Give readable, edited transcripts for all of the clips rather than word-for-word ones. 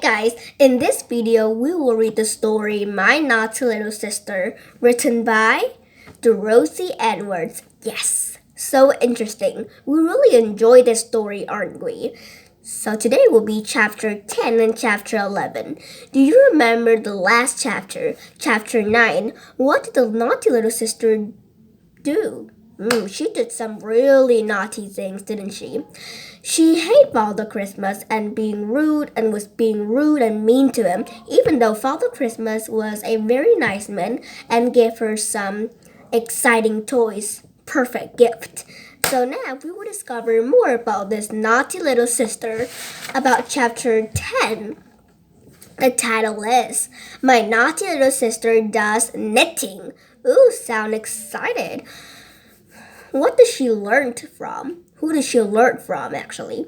guys, in this video we will read the story My Naughty Little Sister, written by Dorothy Edwards. Yes, so interesting. We really enjoy this story, aren't we? So today will be chapter 10 and chapter 11. Do you remember the last chapter, chapter 9? What did the naughty little sister do? She did some really naughty things, didn't she? She hated Father Christmas and was being rude and mean to him, even though Father Christmas was a very nice man and gave her some exciting toys. Perfect gift. So now we will discover more about this naughty little sister about chapter 10. The title is My Naughty Little Sister Does Knitting. Ooh, sound excited. What did she learn from? Who did she learn from, actually?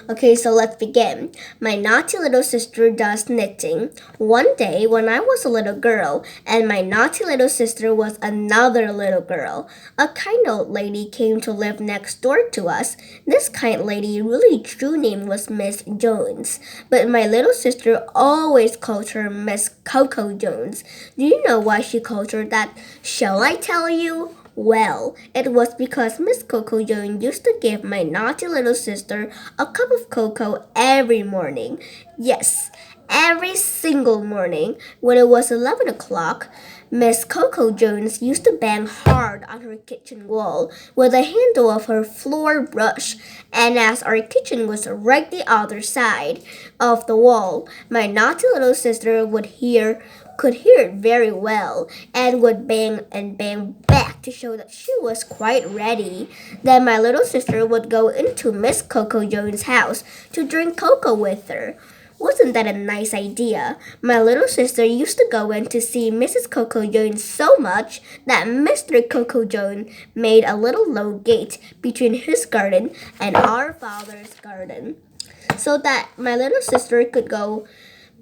Okay, so let's begin. My naughty little sister does knitting. One day, when I was a little girl, and my naughty little sister was another little girl, a kind old lady came to live next door to us. This kind lady really true name was Miss Jones, but my little sister always called her Miss Coco Jones. Do you know why she called her that? Shall I tell you? Well, it was because Miss Coco Jones used to give my naughty little sister a cup of cocoa every morning. Yes, every single morning. When it was 11 o'clock, Miss Coco Jones used to bang hard on her kitchen wall with the handle of her floor brush, and as our kitchen was right the other side of the wall, my naughty little sister could hear it very well and would bang and bang back to show that she was quite ready. Then my little sister would go into Miss Coco Jones' house to drink cocoa with her. Wasn't that a nice idea? My little sister used to go in to see Mrs. Coco Jones so much that Mr. Coco Jones made a little low gate between his garden and our father's garden, so that my little sister could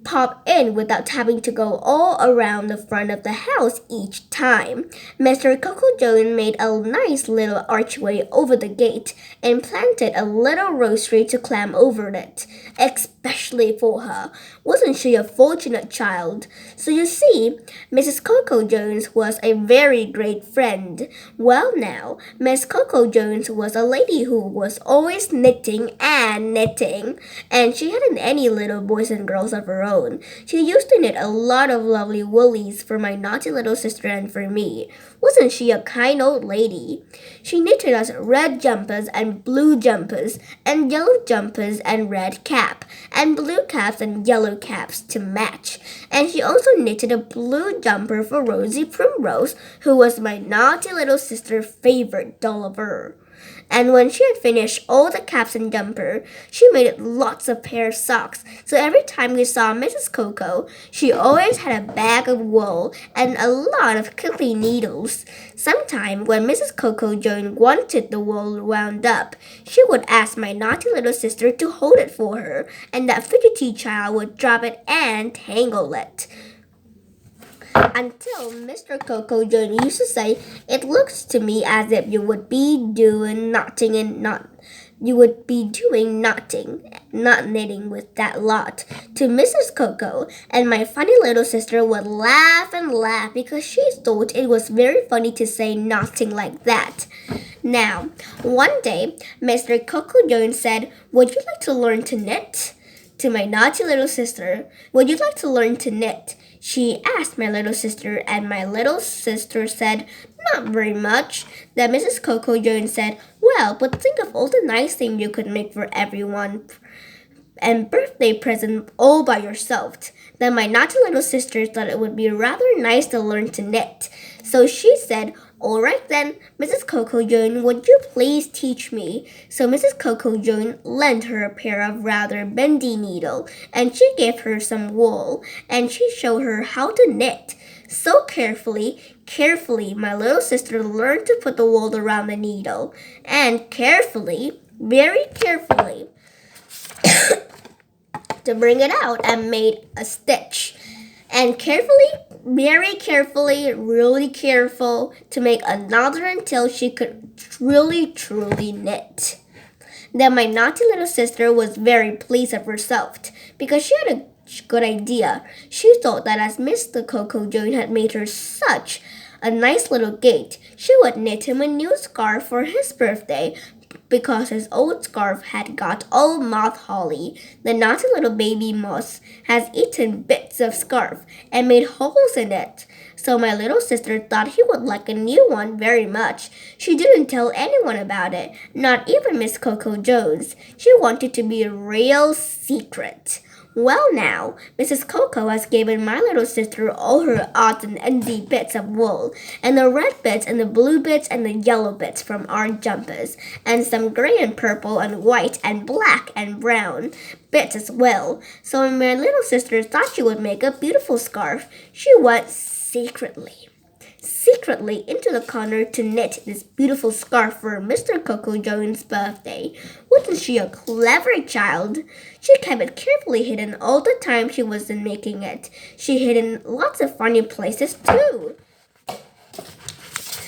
pop in without having to go all around the front of the house each time. Mr. Coco Jones made a nice little archway over the gate and planted a little rose tree to climb over it, especially for her. Wasn't she a fortunate child? So you see, Mrs. Coco Jones was a very great friend. Well now, Miss Coco Jones was a lady who was always knitting, and she hadn't any little boys and girls of her own. She used to knit a lot of lovely woolies for my naughty little sister and for me. Wasn't she a kind old lady? She knitted us red jumpers and blue jumpers, and yellow jumpers and red cap, and blue caps and yellow caps to match. And she also knitted a blue jumper for Rosie Primrose, who was my naughty little sister's favorite doll of her. And when she had finished all the caps and jumper, she made lots of pair of socks. So every time we saw Mrs. Coco, she always had a bag of wool and a lot of cookie needles. Sometime when Mrs. Coco Jones wanted the wool wound up, she would ask my naughty little sister to hold it for her, and that fidgety child would drop it and tangle it. Until Mr. Coco Jones used to say, "It looks to me as if you would be doing knotting and not knitting with that lot," to Mrs. Coco, and my funny little sister would laugh and laugh because she thought it was very funny to say knotting like that. Now, one day, Mr. Coco Jones said, "Would you like to learn to knit?" To my naughty little sister, "Would you like to learn to knit?" She asked my little sister, and my little sister said, "Not very much." Then Mrs. Coco Jones said, "Well, but think of all the nice things you could make for everyone and birthday present all by yourself." Then my naughty little sister thought it would be rather nice to learn to knit. So she said, "All right then, Mrs. Coco Jones, would you please teach me?" So Mrs. Coco Jones lent her a pair of rather bendy needles, and she gave her some wool, and she showed her how to knit. So carefully, my little sister learned to put the wool around the needle, and carefully, very carefully, to bring it out and made a stitch. And carefully, very carefully, really careful to make another until she could really, truly knit. Then my naughty little sister was very pleased of herself because she had a such good idea. She thought that as Mr. Coco Jones had made her such a nice little gate, she would knit him a new scarf for his birthday because his old scarf had got all moth holly. The naughty little baby moth has eaten bits of scarf and made holes in it. So my little sister thought he would like a new one very much. She didn't tell anyone about it, not even Miss Coco Jones. She wanted to be a real secret. Well now, Mrs. Coco has given my little sister all her odds and endy bits of wool, and the red bits and the blue bits and the yellow bits from our jumpers, and some gray and purple and white and black and brown bits as well. So when my little sister thought she would make a beautiful scarf, she went secretly into the corner to knit this beautiful scarf for Mr. Coco Jones' birthday. Wasn't she a clever child? She kept it carefully hidden all the time she wasn't making it. She hid in lots of funny places too,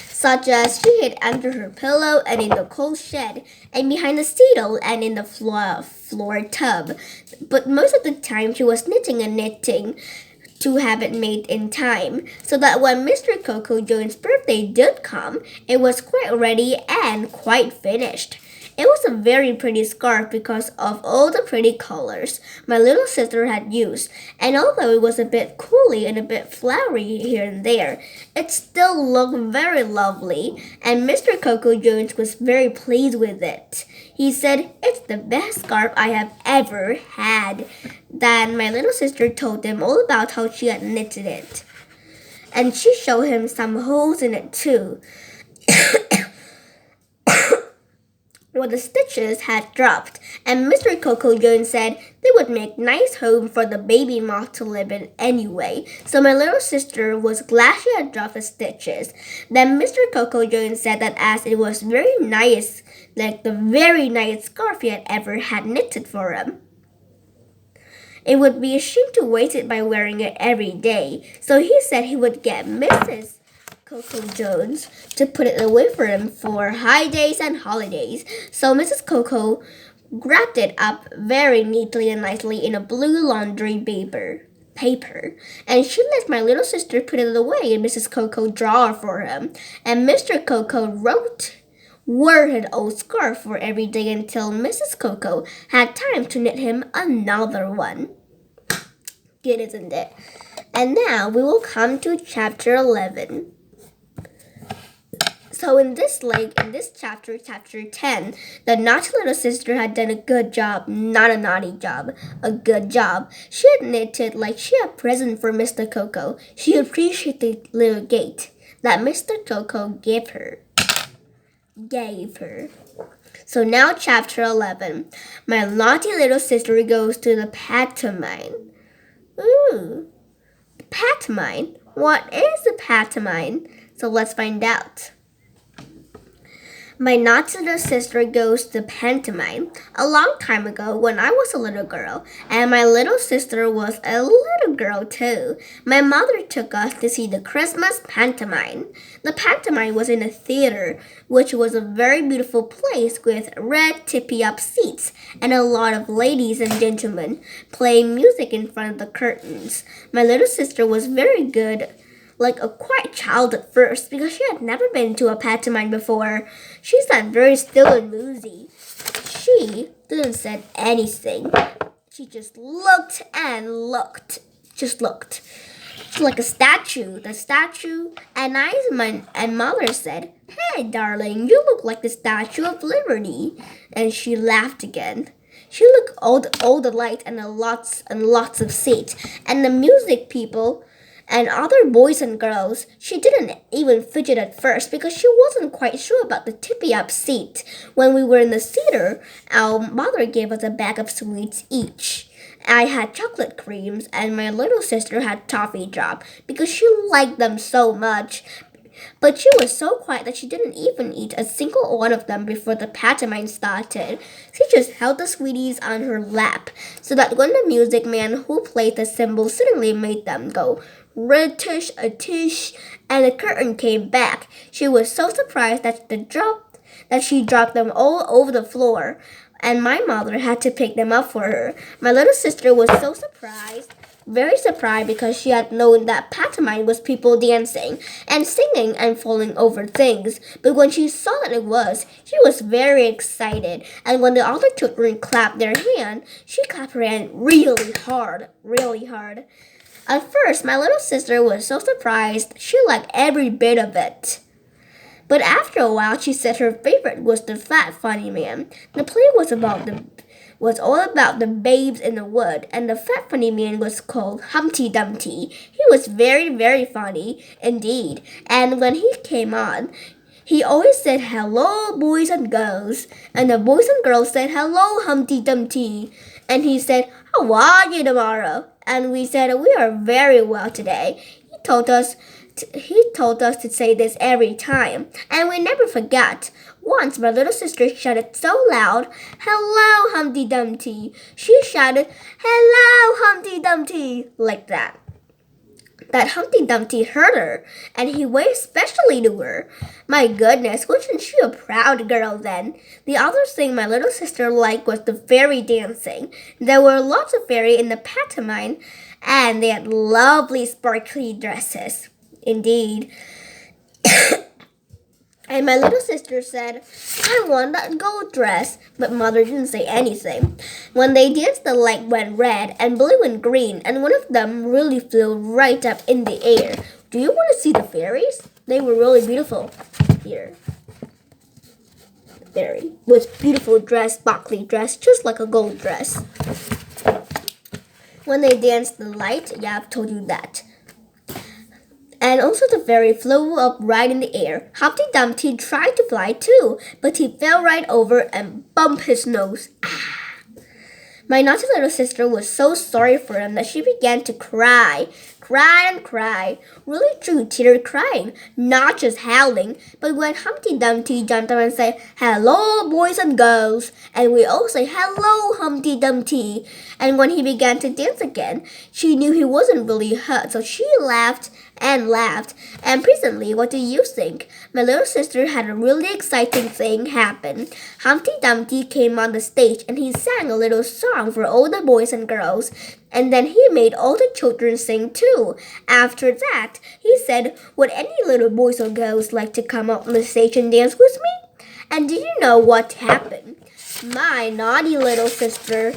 such as she hid under her pillow and in the coal shed and behind the settle and in the floor tub. But most of the time she was knitting and knitting to have it made in time, so that when Mr. Coco Jones' birthday did come, it was quite ready and quite finished. It was a very pretty scarf because of all the pretty colors my little sister had used, and although it was a bit cooly and a bit flowery here and there, it still looked very lovely, and Mr. Coco Jones was very pleased with it. He said, "It's the best scarf I have ever had." Then my little sister told him all about how she had knitted it, and she showed him some holes in it too, where the stitches had dropped, and Mr. Coco Jones said they would make nice home for the baby moth to live in anyway. So my little sister was glad she had dropped the stitches. Then Mr. Coco Jones said that as it was very nice, like the very nice scarf he had ever had knitted for him, it would be a shame to waste it by wearing it every day. So he said he would get Mrs. Coco Jones to put it away for him for high days and holidays. So Mrs. Coco wrapped it up very neatly and nicely in a blue laundry paper, and she let my little sister put it away in Mrs. Coco's drawer for him. And Mr. Coco wore his old scarf for every day until Mrs. Coco had time to knit him another one. Good, isn't it? And now we will come to chapter 11. So in this chapter, chapter 10, the naughty little sister had done a good job, not a naughty job, a good job. She had knitted like she had a present for Mr. Coco. She appreciated the little gate that Mr. Coco gave her. So now chapter 11. My naughty little sister goes to the pantomime. Ooh, pantomime? What is a pantomime? So let's find out. My naughty little sister goes to pantomime. A long time ago, when I was a little girl, and my little sister was a little girl too, my mother took us to see the Christmas pantomime. The pantomime was in a theater, which was a very beautiful place with red tippy-up seats and a lot of ladies and gentlemen playing music in front of the curtains. My little sister was very good, like a quiet child at first, because she had never been to a pantomime before. She sat very still and woozy. She didn't say anything. She just looked and looked. Just looked. She's like a statue. The statue and and mother said, "Hey, darling, you look like the Statue of Liberty." And she laughed again. She looked all the light and lots of seats, and the music people and other boys and girls. She didn't even fidget at first because she wasn't quite sure about the tippy-up seat. When we were in the theater, our mother gave us a bag of sweets each. I had chocolate creams and my little sister had toffee drop because she liked them so much. But she was so quiet that she didn't even eat a single one of them before the pantomime started. She just held the sweeties on her lap, so that when the music man who played the cymbal suddenly made them go red-tish, a tish, and the curtain came back, she was so surprised that she dropped them all over the floor. and my mother had to pick them up for her. My little sister was so surprised, very surprised, because she had known that pantomime was people dancing and singing and falling over things. But when she saw that it was, she was very excited. And when the other children clapped their hand, she clapped her hand really hard, really hard. At first, my little sister was so surprised, she liked every bit of it. But after a while, she said her favorite was the Fat Funny Man. The play was all about the babes in the wood, and the Fat Funny Man was called Humpty Dumpty. He was very, very funny indeed. And when he came on, he always said, "Hello, boys and girls," and the boys and girls said, "Hello, Humpty Dumpty," and he said, "How are you tomorrow?" And we said, "We are very well today." He told us to say this every time, and we never forgot. Once my little sister shouted so loud, "Hello, Humpty Dumpty!" She shouted, "Hello, Humpty Dumpty!" like that. That Humpty Dumpty heard her, and he waved specially to her. My goodness, wasn't she a proud girl then? The other thing my little sister liked was the fairy dancing. There were lots of fairy in the pantomime, and they had lovely sparkly dresses. Indeed. And my little sister said, "I want that gold dress," but mother didn't say anything. When they danced, the light went red and blue and green, and one of them really flew right up in the air. Do you want to see the fairies? They were really beautiful. Here. Fairy with beautiful dress, sparkly dress, just like a gold dress. When they danced, the light, yeah, I've told you that. And also the fairy flew up right in the air. Humpty Dumpty tried to fly too, but he fell right over and bumped his nose. My naughty little sister was so sorry for him that she began to cry. Cry and cry. Really true tear crying, not just howling. But when Humpty Dumpty jumped up and said, "Hello, boys and girls," and we all say, "Hello, Humpty Dumpty," and when he began to dance again, she knew he wasn't really hurt, so she laughed and laughed. And presently, what do you think? My little sister had a really exciting thing happen. Humpty Dumpty came on the stage and he sang a little song for all the boys and girls. And then he made all the children sing too. After that, he said, "Would any little boys or girls like to come up on the stage and dance with me?" And do you know what happened? My naughty little sister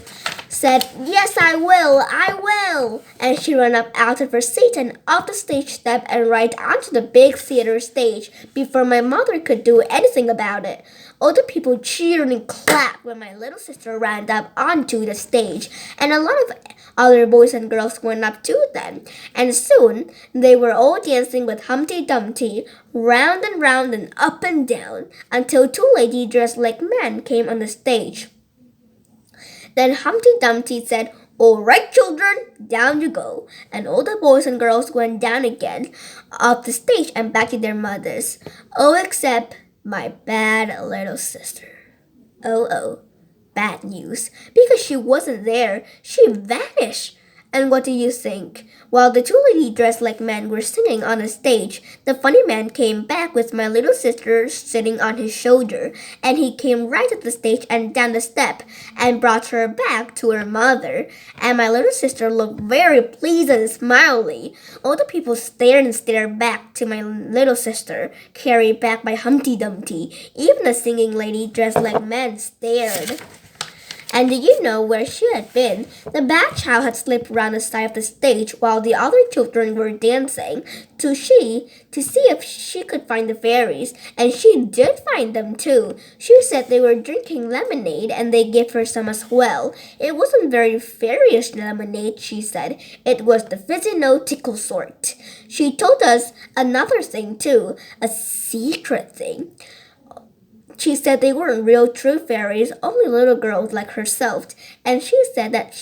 said, "Yes, I will." And she ran up out of her seat and off the stage step and right onto the big theater stage before my mother could do anything about it. All the people cheered and clapped when my little sister ran up onto the stage, and a lot of other boys and girls went up to them. And soon they were all dancing with Humpty Dumpty, round and up and down, until two ladies dressed like men came on the stage. Then Humpty Dumpty said, "All right, children, down you go." And all the boys and girls went down again off the stage and back to their mothers. All except my bad little sister. Oh, bad news. Because she wasn't there. She vanished. And what do you think? While the two ladies dressed like men were singing on the stage, the funny man came back with my little sister sitting on his shoulder, and he came right up the stage and down the step and brought her back to her mother. And my little sister looked very pleased and smiley. All the people stared and stared back to my little sister, carried back by Humpty Dumpty. Even the singing lady dressed like men stared. And do you know where she had been? The bad child had slipped round the side of the stage while the other children were dancing to see if she could find the fairies, and she did find them too. She said they were drinking lemonade and they gave her some as well. It wasn't very fairyish lemonade, she said. It was the fizzy no tickle sort. She told us another thing too, a secret thing. She said they weren't real true fairies, only little girls like herself. And she said that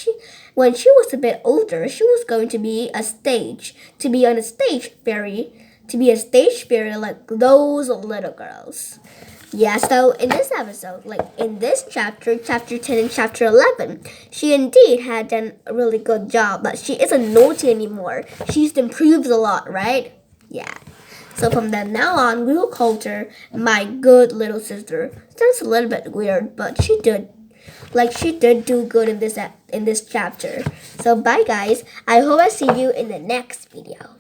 when she was a bit older, she was going to be a stage fairy like those little girls. Yeah, so in this episode, like in this chapter 10 and chapter 11, she indeed had done a really good job, but she isn't naughty anymore. She's improved a lot, right? Yeah. So from then now on, we will call her my good little sister. Sounds a little bit weird, but she did Like she did do good in this chapter. So bye guys. I hope I see you in the next video.